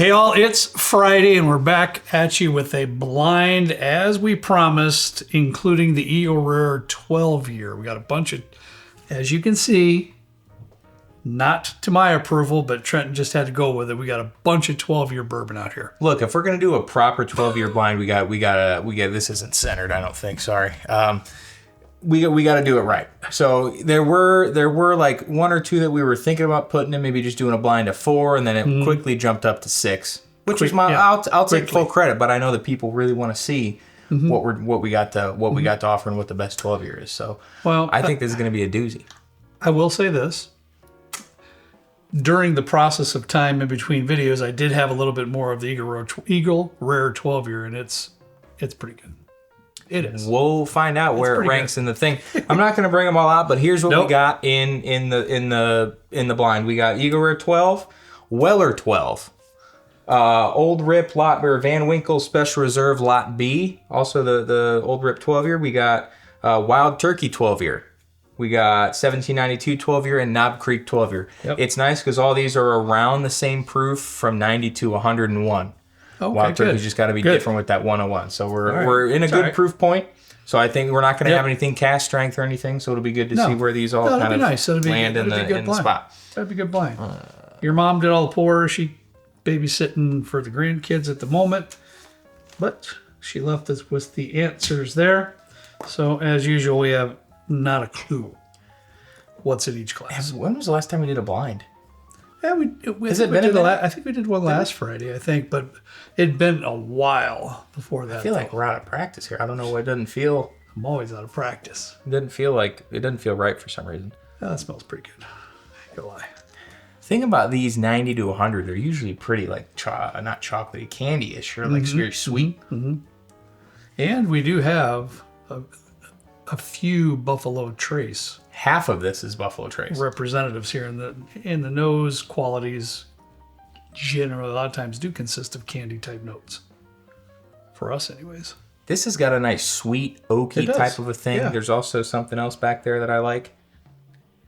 Hey all, it's Friday and we're back at you with a blind as we promised, including the Eagle Rare 12 year. We got a bunch of, as you can see, not to my approval, but Trenton just had to go with it. We got a bunch of 12-year bourbon out here. Look, if we're gonna do a proper 12-year blind, we got this isn't centered, I don't think. Sorry. We got to do it right. So there were like one or two that we were thinking about putting in, maybe just doing a blind of 4, and then it quickly jumped up to 6, which is my I'll take full credit, but I know that people really want to see what we got to offer and what the best 12-year is. So I think this is going to be a doozy. I will say this. During the process of time in between videos, I did have a little bit more of the Eagle Rare 12-year, and it's pretty good. It is. We'll find out where it ranks in the thing. I'm not going to bring them all out, but here's what we got in the blind. We got Eagle Rare 12, Weller 12, Old Rip Lot Bear Van Winkle Special Reserve Lot B. Also the Old Rip 12 year. We got Wild Turkey 12 year. We got 1792 12 year and Knob Creek 12 year. Yep. It's nice because all these are around the same proof from 90 to 101. Okay, Wild Turkey's just got to be different with that 101. So we're in a good proof point. So I think we're not going to have anything cast strength or anything. So it'll be good to see where these all kind of land in the spot. That'd be a good blind. Your mom did all the pours. She babysitting for the grandkids at the moment. But she left us with the answers there. So as usual, we have not a clue what's in each class. When was the last time we did a blind? Yeah, I think we did one last Friday, but it'd been a while before that. I feel like we're out of practice here. I don't know why it doesn't feel. I'm always out of practice. It doesn't feel right for some reason. Yeah, that smells pretty good. I ain't gonna lie. Thing about these 90 to 100, they're usually pretty like not chocolatey, candy-ish, or like very sweet. Mm-hmm. And we do have a few Buffalo Trace. Half of this is Buffalo Trace representatives here, in the nose qualities generally a lot of times do consist of candy type notes for us anyways. This has got a nice sweet oaky type of a thing. Yeah. There's also something else back there that I like.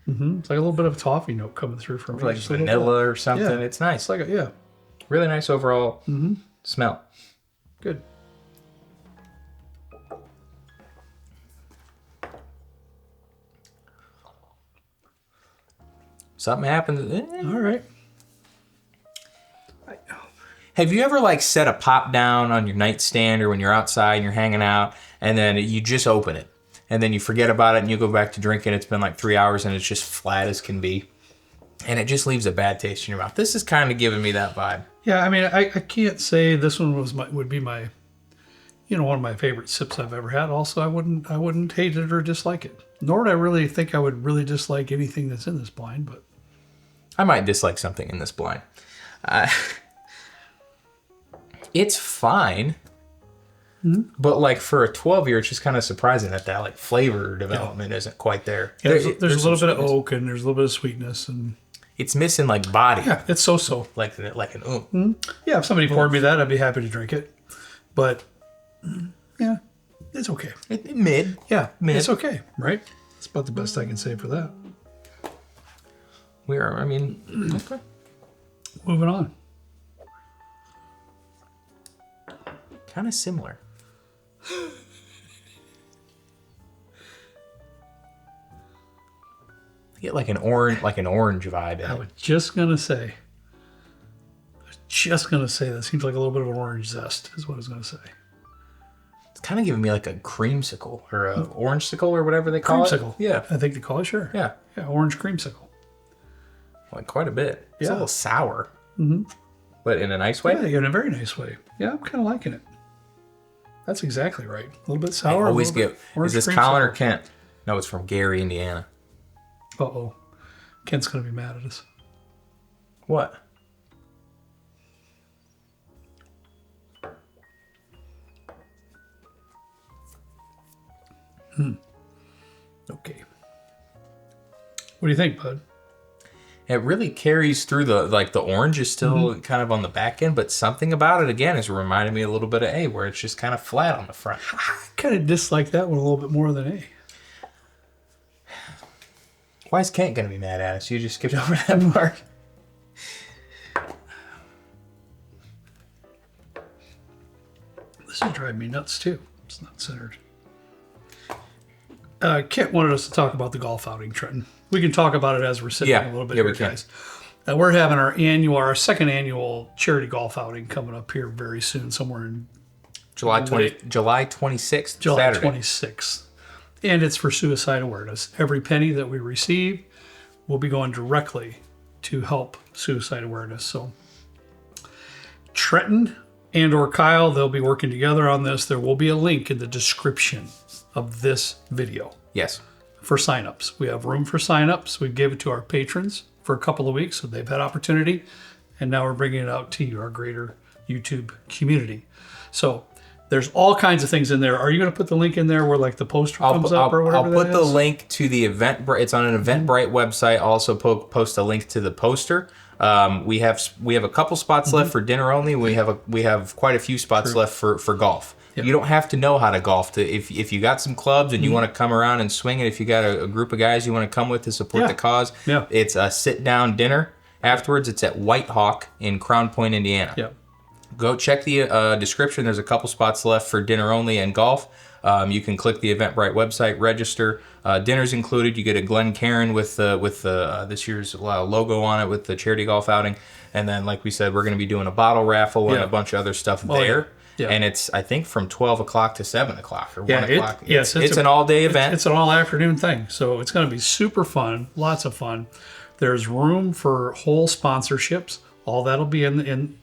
It's like a little bit of a toffee note coming through from like vanilla or something. Yeah. It's nice. It's like really nice overall smell. Good. Something happens. All right. Have you ever like set a pop down on your nightstand or when you're outside and you're hanging out and then you just open it and then you forget about it and you go back to drinking? It's been like 3 hours and it's just flat as can be. And it just leaves a bad taste in your mouth. This is kind of giving me that vibe. Yeah, I mean, I can't say this one would be my, one of my favorite sips I've ever had. Also, I wouldn't hate it or dislike it. Nor do I really think I would really dislike anything that's in this blind, but I might dislike something in this blind. It's fine, but like for a 12-year, it's just kind of surprising that like flavor development isn't quite there. Yeah, there's a little bit of oak and there's a little bit of sweetness, and it's missing like body. Yeah, it's so like an Yeah, if somebody poured me that, I'd be happy to drink it, but yeah, it's okay. Mid. Yeah, mid. It's okay, right? It's about the best I can say for that. Okay. Moving on. Kind of similar. I get like an orange vibe in it. I was just gonna say that seems like a little bit of an orange zest is what I was gonna say. It's kind of giving me like a creamsicle or a orange-sicle or whatever they call it. Creamsicle. Yeah, I think they call it, sure. Yeah, orange creamsicle. Like quite a bit. It's a little sour. But in a nice way? Yeah, in a very nice way. Yeah, I'm kind of liking it. That's exactly right. A little bit sour. I always get, is this Colin or Kent? No, it's from Gary, Indiana. Uh-oh. Kent's going to be mad at us. What? Okay. What do you think, bud? It really carries through the orange is still kind of on the back end, but something about it again is reminding me a little bit of A, where it's just kind of flat on the front. I kind of dislike that one a little bit more than A. Why is Kent going to be mad at us? You just skipped over that part. This is driving me nuts too. It's not centered. Kent wanted us to talk about the golf outing, Trenton. We can talk about it as we're sitting a little bit here, guys. We're having our second annual charity golf outing coming up here very soon, somewhere in July 26th. July Saturday. 26th. And it's for suicide awareness. Every penny that we receive will be going directly to help suicide awareness. So Trenton and or Kyle, they'll be working together on this. There will be a link in the description of this video. Yes. For signups. We have room for signups. We gave it to our patrons for a couple of weeks, so they've had opportunity. And now we're bringing it out to you, our greater YouTube community. So there's all kinds of things in there. Are you going to put the link in there where like the poster comes up or whatever? I'll put the link to the Eventbrite. It's on an Eventbrite website. I'll also post a link to the poster. We have a couple spots left for dinner only. We have quite a few spots left for golf. Yep. You don't have to know how to golf. If you got some clubs and you want to come around and swing it, if you got a group of guys you want to come with to support the cause, it's a sit-down dinner. Afterwards, it's at White Hawk in Crown Point, Indiana. Yep. Go check the description. There's a couple spots left for dinner only and golf. You can click the Eventbrite website, register. Dinner's included. You get a Glencairn with this year's logo on it with the charity golf outing. And then, like we said, we're going to be doing a bottle raffle and a bunch of other stuff there. Yeah. And it's, I think, from 12 o'clock to 7 o'clock or 1 o'clock. Yes, it's an all-day event. It's an all-afternoon thing. So it's going to be super fun, lots of fun. There's room for whole sponsorships. All that'll be in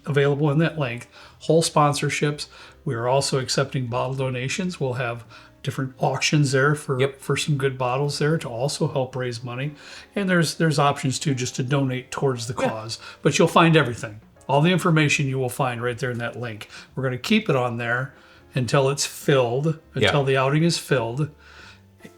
available in that link. Whole sponsorships. We are also accepting bottle donations. We'll have different auctions there for some good bottles there to also help raise money. And there's options too just to donate towards the cause. But you'll find everything. All the information you will find right there in that link. We're going to keep it on there until it's filled, until the outing is filled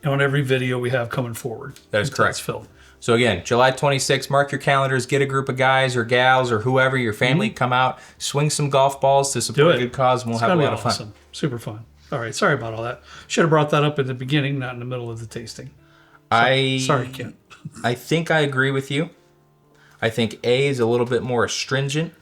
on every video we have coming forward. That is correct. It's filled. So again, July 26th, mark your calendars, get a group of guys or gals or whoever, your family, come out, swing some golf balls to support a good cause, and we'll have a lot of fun. Awesome. Super fun. All right, sorry about all that. Should have brought that up in the beginning, not in the middle of the tasting. Sorry, Ken. I think I agree with you. I think A is a little bit more astringent.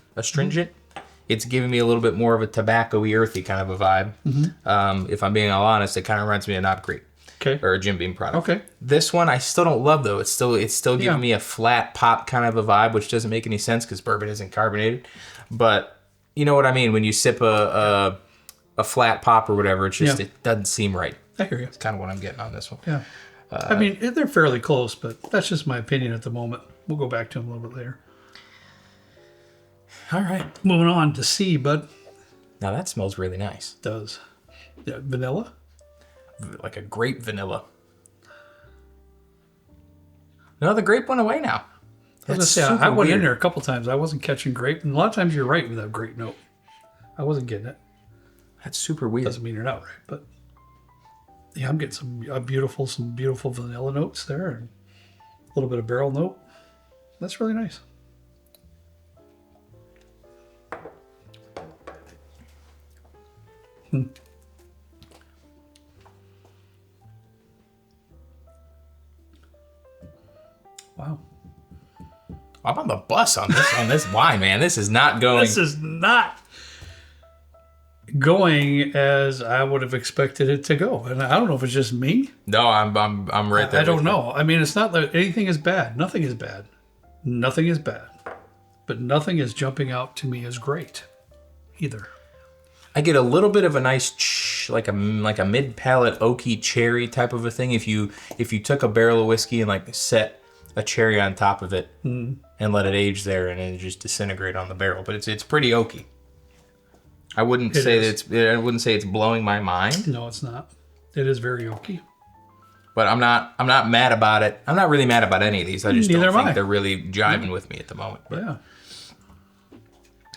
It's giving me a little bit more of a tobacco-y, earthy kind of a vibe. If I'm being all honest, it kind of reminds me of Knob Creek. Okay. Or a Jim Beam product. Okay. This one I still don't love though. It's still giving me a flat pop kind of a vibe, which doesn't make any sense because bourbon isn't carbonated. But you know what I mean when you sip a flat pop or whatever. It's just it doesn't seem right. I hear you. It's kind of what I'm getting on this one. Yeah. I mean they're fairly close, but that's just my opinion at the moment. We'll go back to them a little bit later. All right, moving on to C, bud. Now that smells really nice. It does. Yeah, vanilla. Like a grape vanilla. No, the grape went away now. I went in there a couple times. I wasn't catching grape. And a lot of times you're right with that grape note. I wasn't getting it. That's super weird. Doesn't mean you're not right, but yeah, I'm getting some beautiful vanilla notes there and a little bit of barrel note. That's really nice. Wow. I'm on the bus on this wine, man. This is not going. This is not going as I would have expected it to go. And I don't know if it's just me. No, I'm right there. I don't know. I mean, it's not that anything is bad. Nothing is bad. Nothing is bad. But nothing is jumping out to me as great either. I get a little bit of a nice like a mid-palate oaky cherry type of a thing. If you took a barrel of whiskey and like set a cherry on top of it and let it age there and it just disintegrate on the barrel, but it's pretty oaky. I wouldn't say it's blowing my mind. No, it's not. It is very oaky. But I'm not mad about it. I'm not really mad about any of these. I just don't think they're really jiving with me at the moment. But. Yeah.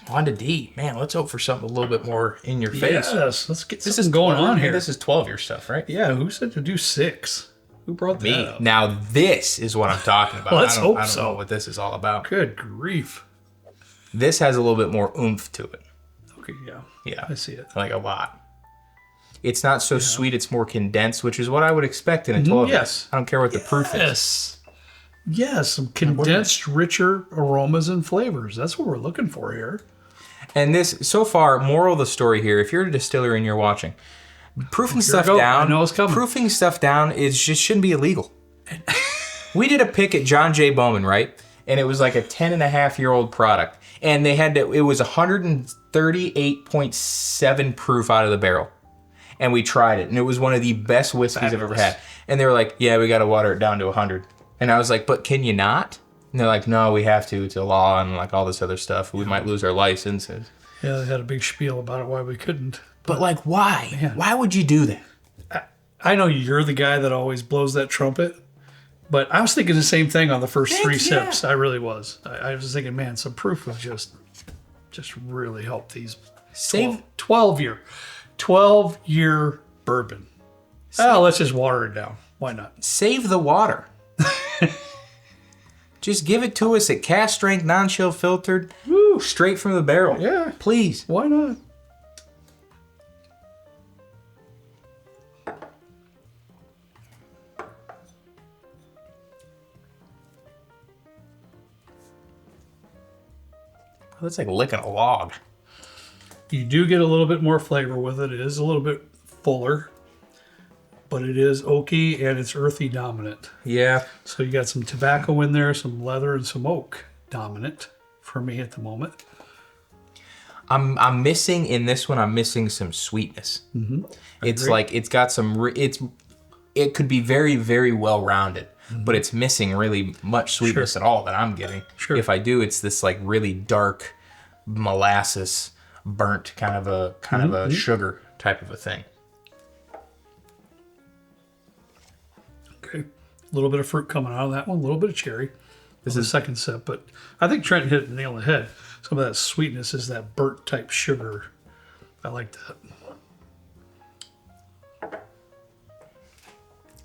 On to D. Man, let's hope for something a little bit more in your face. Yes, let's get this going on here. This is 12-year stuff, right? Yeah, who said to do 6? Who brought that up? Now this is what I'm talking about. Let's hope I don't know what this is all about. Good grief. This has a little bit more oomph to it. Okay, yeah. Yeah. I see it. Like a lot. It's not so sweet, it's more condensed, which is what I would expect in a 12. Yes. I don't care what the proof is. Yes, some condensed, richer aromas and flavors. That's what we're looking for here. And this, so far, moral of the story here, if you're a distillery and you're watching, proofing stuff down is just shouldn't be illegal. We did a pick at John J. Bowman, right? And it was like a 10-and-a-half-year-old product. And they had to, it was 138.7 proof out of the barrel. And we tried it. And it was one of the best whiskeys I've ever had. And they were like, yeah, we got to water it down to 100. And I was like, but can you not? And they're like, no, we have to. It's a law and like all this other stuff. We might lose our licenses. Yeah, they had a big spiel about it, why we couldn't. But like, why? Man. Why would you do that? I know you're the guy that always blows that trumpet. But I was thinking the same thing on the first three sips. I really was. I was thinking, man, some proof would just really help these 12-year bourbon. Let's just water it down. Why not? Save the water. Just give it to us at cast strength, non-chill filtered, straight from the barrel. Yeah. Please. Why not? That's like licking a log. You do get a little bit more flavor with it. It is a little bit fuller, but it is oaky and it's earthy dominant. Yeah. So you got some tobacco in there, some leather, and some oak dominant for me at the moment. I'm missing in this one. I'm missing some sweetness. Mm-hmm. It's like it's got some. It could be very, very well rounded. But it's missing really much sweetness at all that I'm getting. Sure. If I do, it's this like really dark molasses burnt kind of a sugar type of a thing. Okay. A little bit of fruit coming out of that one, a little bit of cherry. This is the second sip, but I think Trent hit it nail on the head. Some of that sweetness is that burnt type sugar. I like that.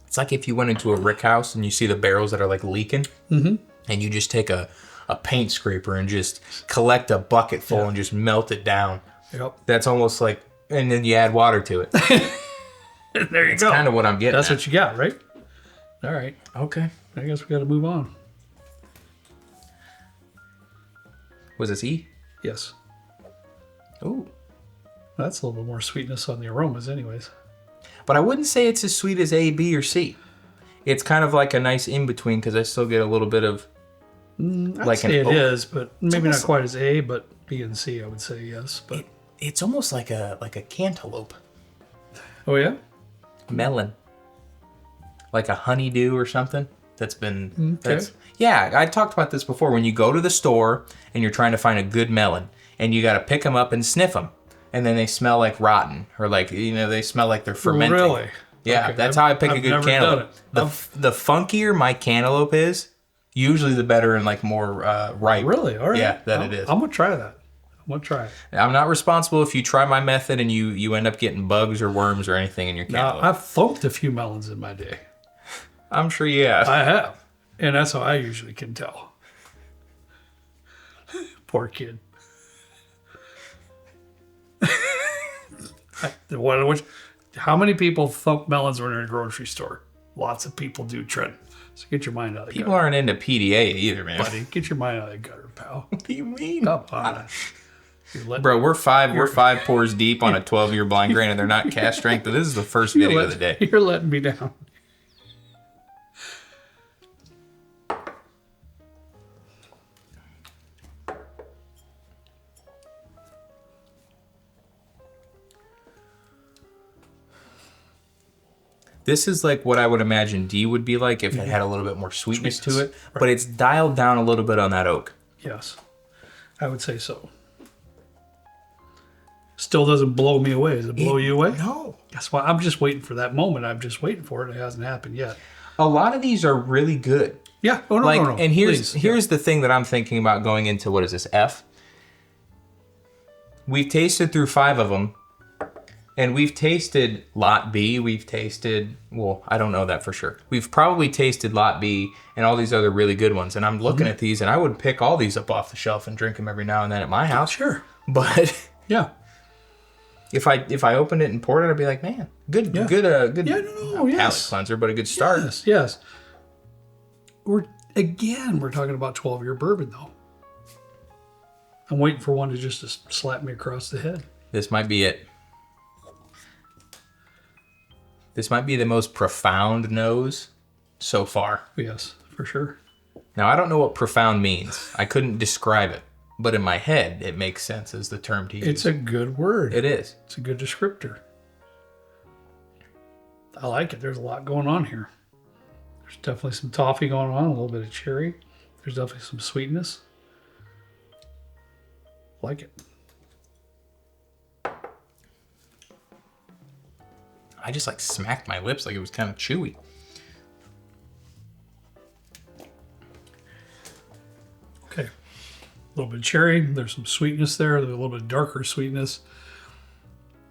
It's like if you went into a rick house and you see the barrels that are like leaking, and you just take a paint scraper and just collect a bucket full and just melt it down. Yep. That's almost like, and then you add water to it. There you go. That's kind of what I'm getting. That's what you got, right? All right. Okay. I guess we got to move on. Was this E? Yes. Ooh. That's a little bit more sweetness on the aromas anyways. But I wouldn't say it's as sweet as A, B, or C. It's kind of like a nice in-between because I still get a little bit of I'd say it is, but maybe not quite as A, but B and C I would say yes. But it's almost like a cantaloupe. Oh yeah? Melon. Like a honeydew or something that's been... Okay. Yeah, I talked about this before. When you go to the store and you're trying to find a good melon and you got to pick them up and sniff them. And then they smell like rotten, or like, they smell like they're fermenting. Really? Yeah, okay. That's how I pick a good cantaloupe. The funkier my cantaloupe is, usually the better and like more ripe. Really? All right. Yeah, it is. I'm gonna try that. I'm gonna try it. I'm not responsible if you try my method and you end up getting bugs or worms or anything in your cantaloupe. Now, I've thumped a few melons in my day. I'm sure you have. I have, and that's how I usually can tell. Poor kid. How many people thump melons when they're in a grocery store? Lots of people do, Trent. So get your mind out of the People gutter. aren't into PDA either, man. Buddy, get your mind out of the gutter, pal. What do you mean? Come on. Bro, we're five pours deep on a 12-year blind grain, and they're not cast strength, but this is the first video of the day. You're letting me down. This is like what I would imagine D would be like if it had a little bit more sweetness to it, but it's dialed down a little bit on that oak. Yes, I would say so. Still doesn't blow me away. Does it blow you away? No. That's why I'm just waiting for that moment. I'm just waiting for it. It hasn't happened yet. A lot of these are really good. Yeah. Oh, no, no. And here's the thing that I'm thinking about going into, what is this, F? We've tasted through 5 of them. And we've tasted Lot B. We've tasted, well, I don't know that for sure. We've probably tasted Lot B and all these other really good ones. And I'm looking at these, and I would pick all these up off the shelf and drink them every now and then at my house. Sure. But yeah, if I opened it and poured it, I'd be like, man, good palate cleanser, but a good start. Yes. We're talking about 12-year bourbon though. I'm waiting for one to just slap me across the head. This might be it. This might be the most profound nose so far. Yes, for sure. Now, I don't know what profound means. I couldn't describe it. But in my head, it makes sense as the term to use. It's a good word. It is. It's a good descriptor. I like it. There's a lot going on here. There's definitely some toffee going on, a little bit of cherry. There's definitely some sweetness. Like it. I just like smacked my lips like it was kind of chewy. Okay. A little bit of cherry. There's some sweetness there. There's a little bit darker sweetness.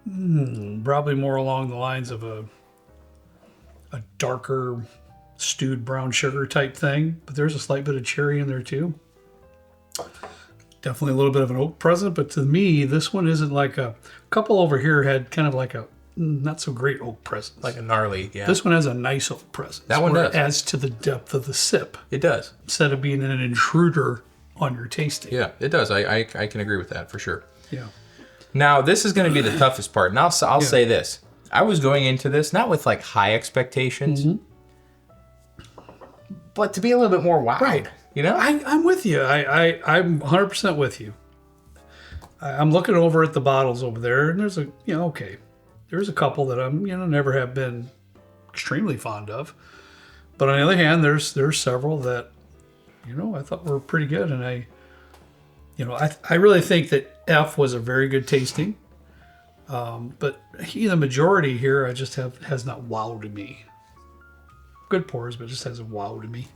Probably more along the lines of a darker stewed brown sugar type thing. But there's a slight bit of cherry in there too. Definitely a little bit of an oak present. But to me, this one isn't like a couple over here had kind of like a not so great oak presence. Like a gnarly, yeah. This one has a nice oak presence. That one where does. It adds to the depth of the sip. It does. Instead of being an intruder on your tasting. Yeah, it does. I can agree with that for sure. Yeah. Now, this is going to be the toughest part. And I'll say this. I was going into this not with like high expectations, but to be a little bit more wowed. Right. You know? I'm with you. I'm 100% with you. I'm looking over at the bottles over there, and there's there's a couple that I'm, never have been extremely fond of. But on the other hand, there's several that, I thought were pretty good. And I really think that F was a very good tasting. But the majority here, has not wowed me. Good pours, but just hasn't wowed me.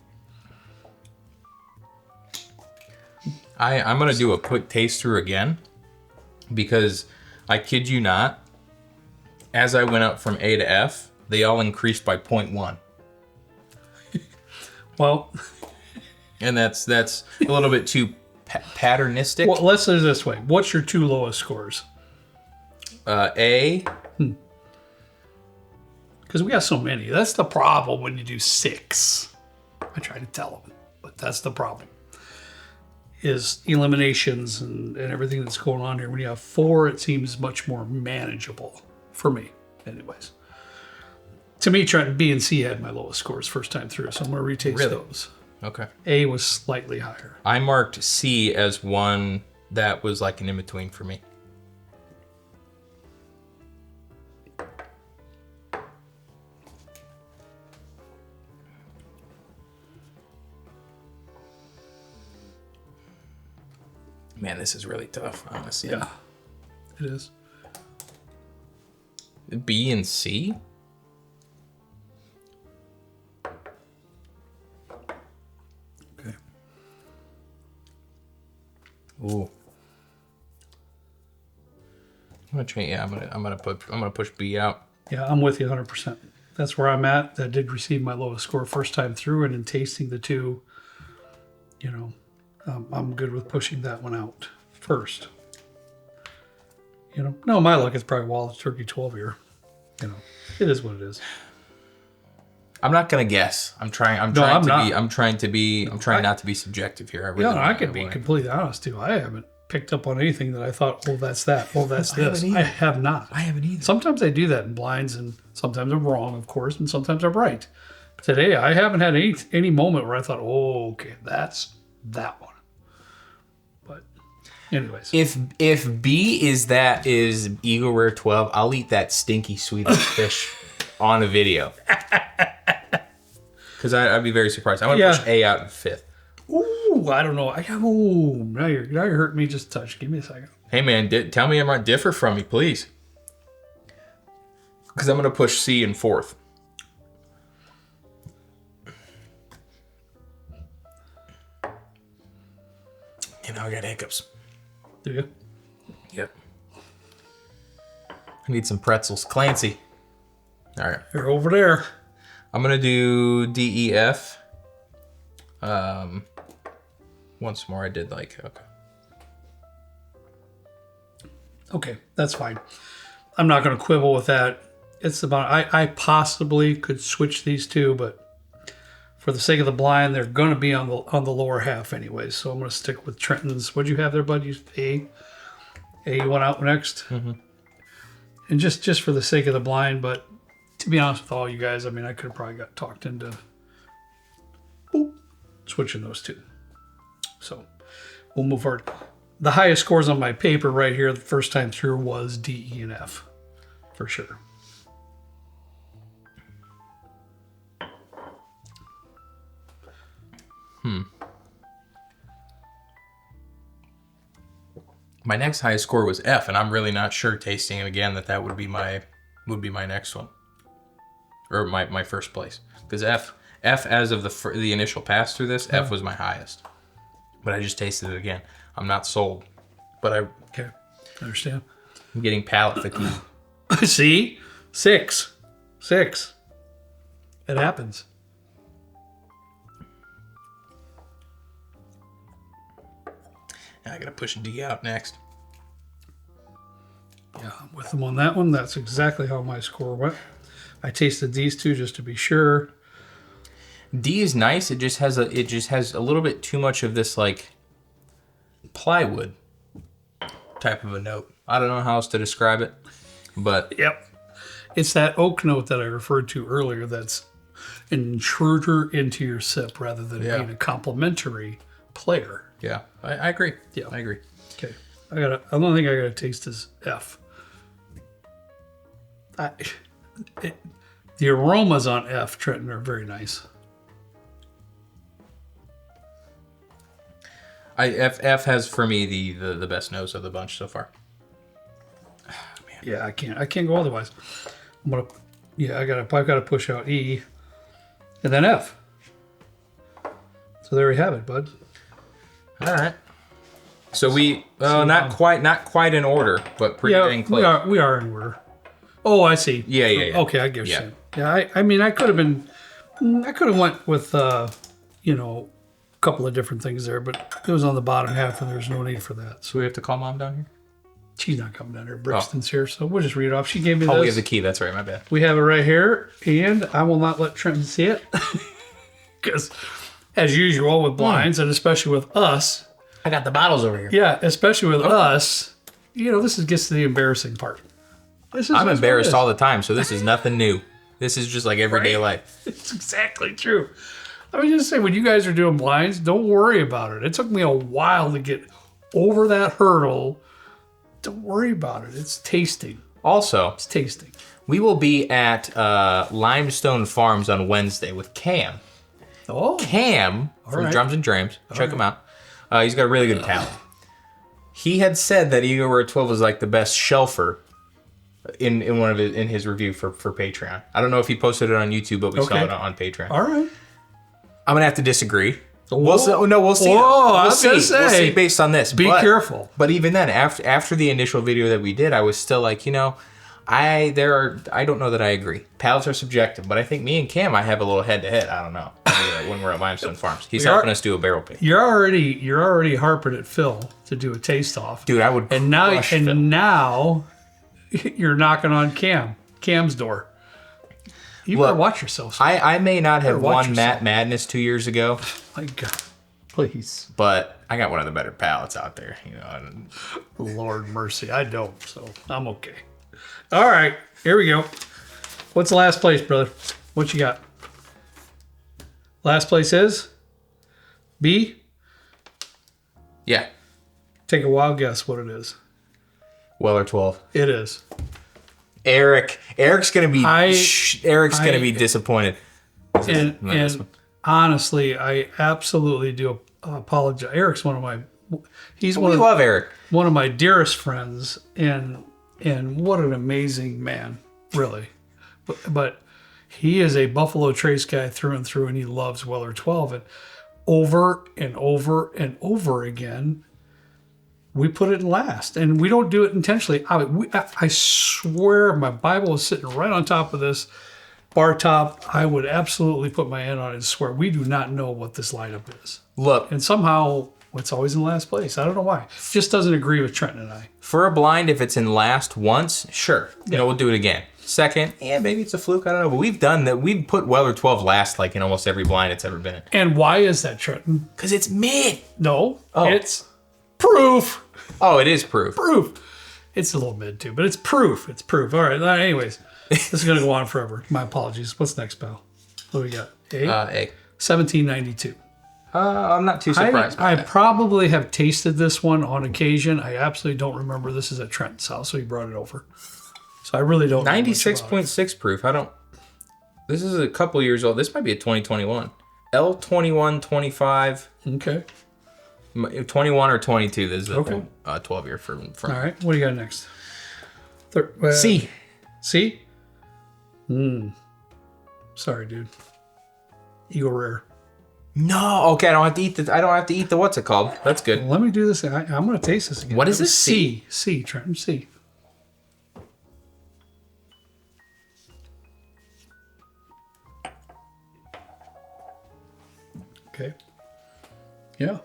I'm going to do a quick taste through again because I kid you not, as I went up from A to F, they all increased by 0.1. Well, and that's a little bit too patternistic. Well, let's say it this way. What's your two lowest scores? A. Because we got so many. That's the problem when you do 6. I try to tell them, but that's the problem. Is eliminations and everything that's going on here. When you have 4, it seems much more manageable for me, anyways. To me, B and C had my lowest scores first time through, so I'm going to retaste those. Okay. A was slightly higher. I marked C as one that was like an in-between for me. Man, this is really tough, honestly. Yeah, it is. B and C? Okay. Ooh. I'm gonna push B out. Yeah, I'm with you 100%. That's where I'm at. That did receive my lowest score first time through, and in tasting the two, I'm good with pushing that one out first. No, my luck is probably Wallace Turkey 12 year. It is what it is. I'm not gonna guess. I'm trying not to be subjective here. I can be completely honest too. I haven't picked up on anything that I thought, oh, that's that. Oh, that's this. I have not. I haven't either. Sometimes I do that in blinds, and sometimes I'm wrong, of course, and sometimes I'm right. Today, I haven't had any moment where I thought, oh, okay, that's that one. But, anyways, if B is Eagle Rare 12, I'll eat that stinky Swedish fish on a video. Because I'd be very surprised. I'm gonna push A out in 5th. Ooh, I don't know. Now you're hurting me just a touch. Give me a second. Hey man, tell me I might differ from you, please. Because I'm gonna push C in 4th. I got hiccups. Do you? Yep. I need some pretzels. Clancy. All right. They're over there. I'm going to do D, E, F. Once more, I did okay. Okay, that's fine. I'm not going to quibble with that. It's about, I possibly could switch these two, but for the sake of the blind, they're going to be on the lower half anyways. So I'm going to stick with Trenton's. What'd you have there, bud? A you went out next. Mm-hmm. And just for the sake of the blind, but to be honest with all you guys, I mean, I could have probably got talked into switching those two. So we'll move forward. The highest scores on my paper right here the first time through was D, E, and F, for sure. My next highest score was F, and I'm really not sure tasting it again that would be my next one, or my first place. Because F as of the initial pass through this, F was my highest. But I just tasted it again. I'm not sold, but Okay, I understand. I'm getting palate fatigue. See, 6. It happens. I gotta push D out next. Yeah, I'm with them on that one. That's exactly how my score went. I tasted these two just to be sure. D is nice. It just has a little bit too much of this like plywood type of a note. I don't know how else to describe it, but yep, it's that oak note that I referred to earlier. That's an intruder into your sip rather than being a complementary player. Yeah, I agree. Yeah, I agree. Okay, I don't think I gotta taste this F. The aromas on F, Trenton, are very nice. F has for me the best nose of the bunch so far. Man. Yeah, I can't go otherwise. I've got to push out E, and then F. So there we have it, bud. All right. So we not quite in order, but pretty dang close. We are in order. Oh, I see. Yeah. Okay, I get what you're saying. Yeah, I mean, I could have went with a couple of different things there, but it was on the bottom half, and there's no need for that. So we have to call Mom down here. She's not coming down here. Brixton's here, so we'll just read it off. She gave me this. Oh, we have the key. That's right. My bad. We have it right here, and I will not let Trenton see it because, as usual with blinds, and especially with us, I got the bottles over here. Yeah, especially with us, this gets to the embarrassing part. I'm embarrassed all the time, so this is nothing new. This is just like everyday life. It's exactly true. I was just saying, when you guys are doing blinds, don't worry about it. It took me a while to get over that hurdle. Don't worry about it. It's tasting. Also, it's tasting. We will be at Limestone Farms on Wednesday with Cam. Oh, Cam from Drums and Drams. Check him out. He's got a really good talent. He had said that Eagle Rare 12 was like the best shelfer in his review for Patreon. I don't know if he posted it on YouTube, but we saw it on Patreon. All right. I'm gonna have to disagree. We'll see. We'll see. We'll see based on this. Be careful. But even then, after the initial video that we did, I was still like, I don't know that I agree. Palates are subjective, but I think me and Cam might have a little head to head. I don't know when we're at Limestone Farms. He's helping us do a barrel pick. You're already harping at Phil to do a taste off, dude. I would. And now you're knocking on Cam's door. You better watch yourself. I may not have won Matt Madness 2 years ago. My God, please. But I got one of the better palates out there. Lord mercy, I don't. So I'm okay. All right, here we go. What's the last place, brother? What you got? Last place is B? Yeah. Take a wild guess what it is. Weller 12. It is. Eric's gonna be be disappointed. And honestly, I absolutely do apologize. Eric's one of my love Eric. One of my dearest friends, and what an amazing man, really. But he is a Buffalo Trace guy through and through, and he loves Weller 12. And over and over again, we put it in last, and we don't do it intentionally. I swear, my Bible is sitting right on top of this bar top. I would absolutely put my hand on it and swear we do not know what this lineup is. Look, and somehow it's always in last place. I don't know why. It just doesn't agree with Trenton and I. For a blind, if it's in last once, sure, we'll do it again. second, and maybe it's a fluke. I don't know, but we've done that. We've put Weller 12 last, like in almost every blind it's ever been in. And why is that, Trenton? Because it's mid. No, it's proof. Oh, it is proof. Proof. It's a little mid too, but it's proof. It's proof. All right. Anyways, this is gonna go on forever. My apologies. What's next, pal? What do we got? A. 1792. I'm not too surprised. I probably have tasted this one on occasion. I absolutely don't remember. This is at Trenton's house, so he brought it over. So I really don't. 96.6 proof. I don't. This is a couple years old. This might be a 2021. L21 25. Okay. 21 or 22. This is a 12 year from. All right. What do you got next? C. C. Sorry, dude. Eagle Rare. No, okay. I don't have to eat the what's it called? That's good. Let me do this. I'm going to taste this again. What is this? C. Trenton. C. Okay. Yeah.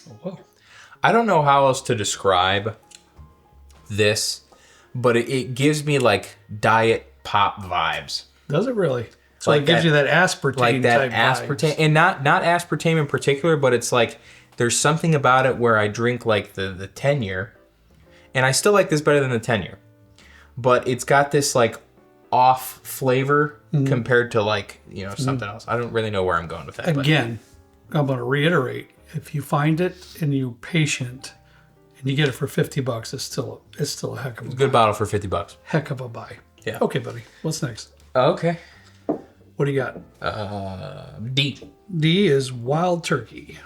Oh, well. I don't know how else to describe this, but it gives me like diet pop vibes. Does it really? So like it gives you that aspartame, like that type aspartame, vibes. and not aspartame in particular, but it's like there's something about it where I drink like the 10 year, and I still like this better than the 10 year, but it's got this like off flavor compared to like something else. I don't really know where I'm going with that. Again, I'm going to reiterate: if you find it and you're patient, and you get it for $50, it's still a heck of a good bottle for $50. Heck of a buy. Yeah. Okay, buddy. What's next? Okay. What do you got? D. D is Wild Turkey.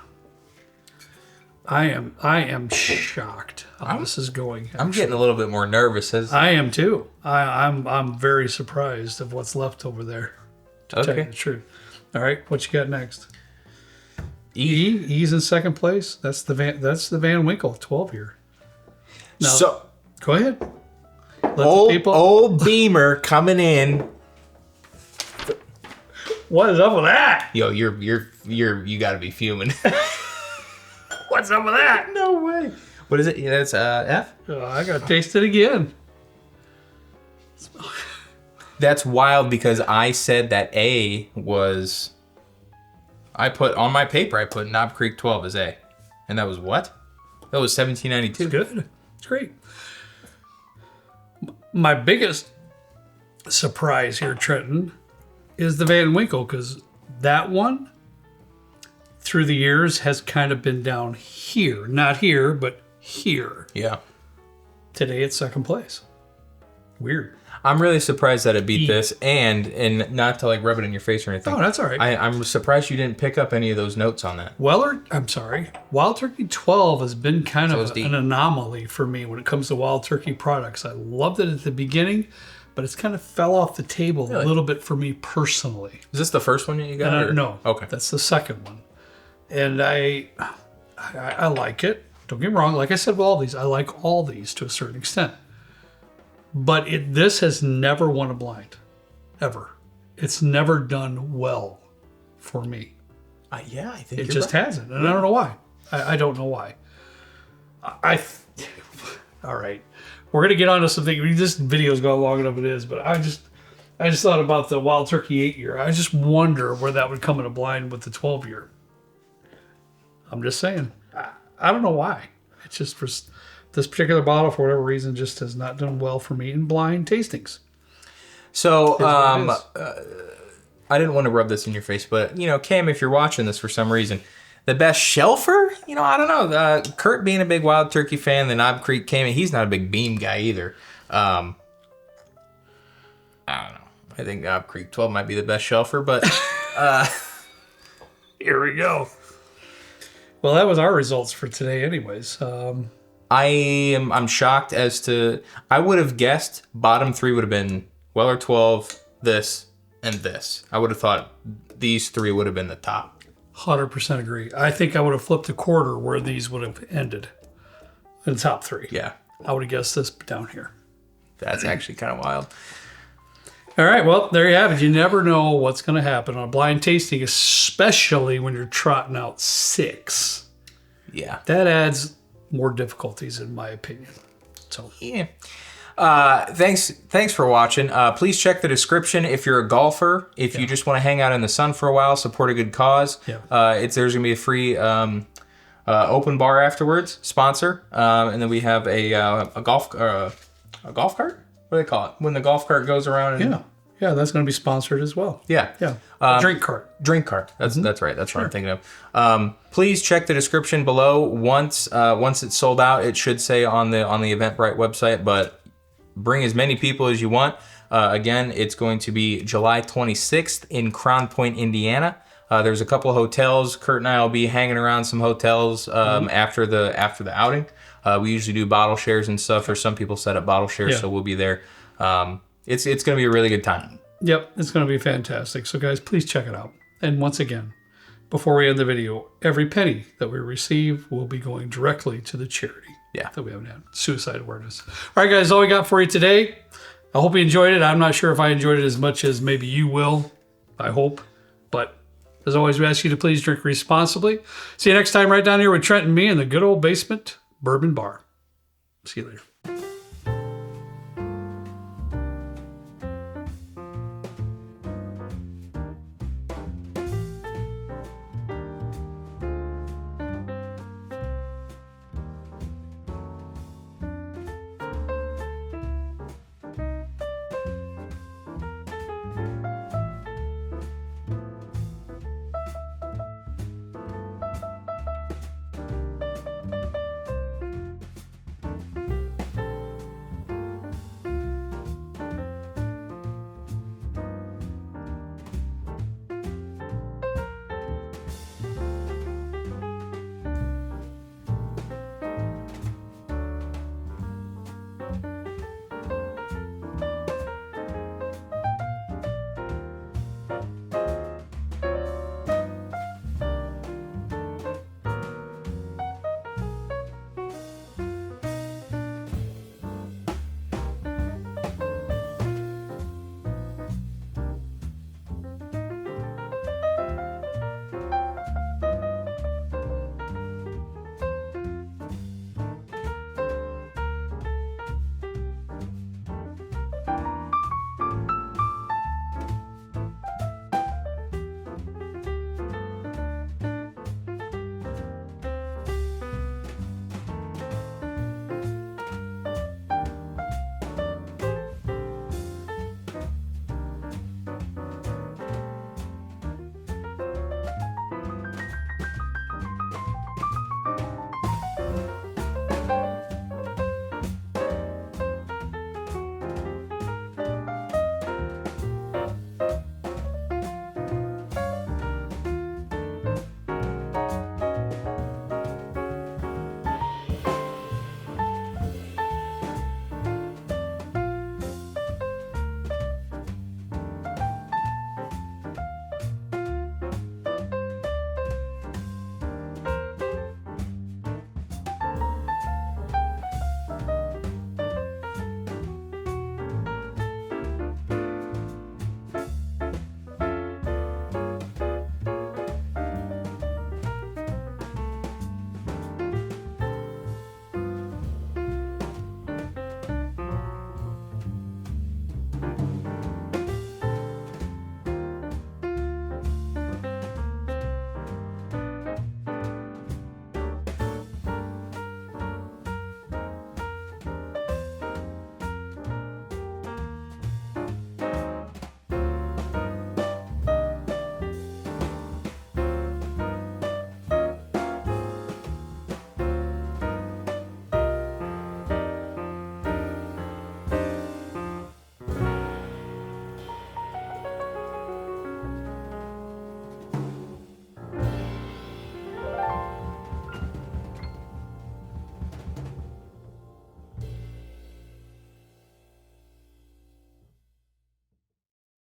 I am shocked how this is going. Actually. I'm getting a little bit more nervous. I am too. I'm very surprised of what's left over there. To tell you the truth. All right, what you got next? E's in second place. That's the Van Winkle 12 year. Now, so go ahead. Old Beamer coming in. What is up with that? Yo, you got to be fuming. What's up with that? No way. What is it? Yeah, that's F. I gotta taste it again. That's wild because I said that A was. I put on my paper. I put Knob Creek 12 as A, and that was what? That was 1792. It's good. It's great. My biggest surprise here, Trenton, is the Van Winkle, because that one through the years has kind of been down here. Not here, but here. Yeah. Today it's second place. Weird. I'm really surprised that it beat this, and not to like rub it in your face or anything. Oh, that's all right. I'm surprised you didn't pick up any of those notes on that. Wild Turkey 12 has been kind of an anomaly for me when it comes to Wild Turkey products. I loved it at the beginning, but it's kind of fell off the table a little bit for me personally. Is this the first one you got? No. Okay. That's the second one. And I like it. Don't get me wrong. Like I said with all these, I like all these to a certain extent. But this has never won a blind. Ever. It's never done well for me. I think it just hasn't. And I don't know why. I don't know why. All right. We're going to get on to something. This video's gone long enough it is, but I just thought about the Wild Turkey 8 year. I just wonder where that would come in a blind with the 12 year. I'm just saying. I don't know why. It's just for this particular bottle, for whatever reason, just has not done well for me in blind tastings. So, I didn't want to rub this in your face, but, Cam, if you're watching this for some reason, the best shelfer? I don't know. Kurt being a big Wild Turkey fan, the Knob Creek came in. He's not a big Beam guy either. I don't know. I think Knob Creek 12 might be the best shelfer, but... Here we go. Well, that was our results for today anyways. I'm shocked as to... I would have guessed bottom three would have been Weller 12, this, and this. I would have thought these three would have been the top. 100% agree. I think I would have flipped a quarter where these would have ended in the top three. Yeah. I would have guessed this down here. That's actually kind of wild. All right, well, there you have it. You never know what's going to happen on a blind tasting, especially when you're trotting out 6. Yeah. That adds more difficulties, in my opinion. So yeah. Thanks for watching. Please check the description if you're a golfer. If you just want to hang out in the sun for a while, support a good cause. There's gonna be a free open bar afterwards, sponsor, and then we have a golf cart. What do they call it when the golf cart goes around? And, that's going to be sponsored as well. Yeah. Drink cart. Drink cart. That's right. That's what I'm thinking of. Please check the description below. Once it's sold out, it should say on the Eventbrite website. But bring as many people as you want. Again, it's going to be July 26th in Crown Point, Indiana. There's a couple of hotels. Kurt and I will be hanging around some hotels after the outing. We usually do bottle shares and stuff, or some people set up bottle shares, so we'll be there. It's going to be a really good time. Yep, it's going to be fantastic. So guys, please check it out. And once again, before we end the video, every penny that we receive will be going directly to the charity that we haven't had, suicide awareness. All right, guys, all we got for you today. I hope you enjoyed it. I'm not sure if I enjoyed it as much as maybe you will. I hope. But as always, we ask you to please drink responsibly. See you next time right down here with Trent and me in the good old basement Bourbon Bar. See you later.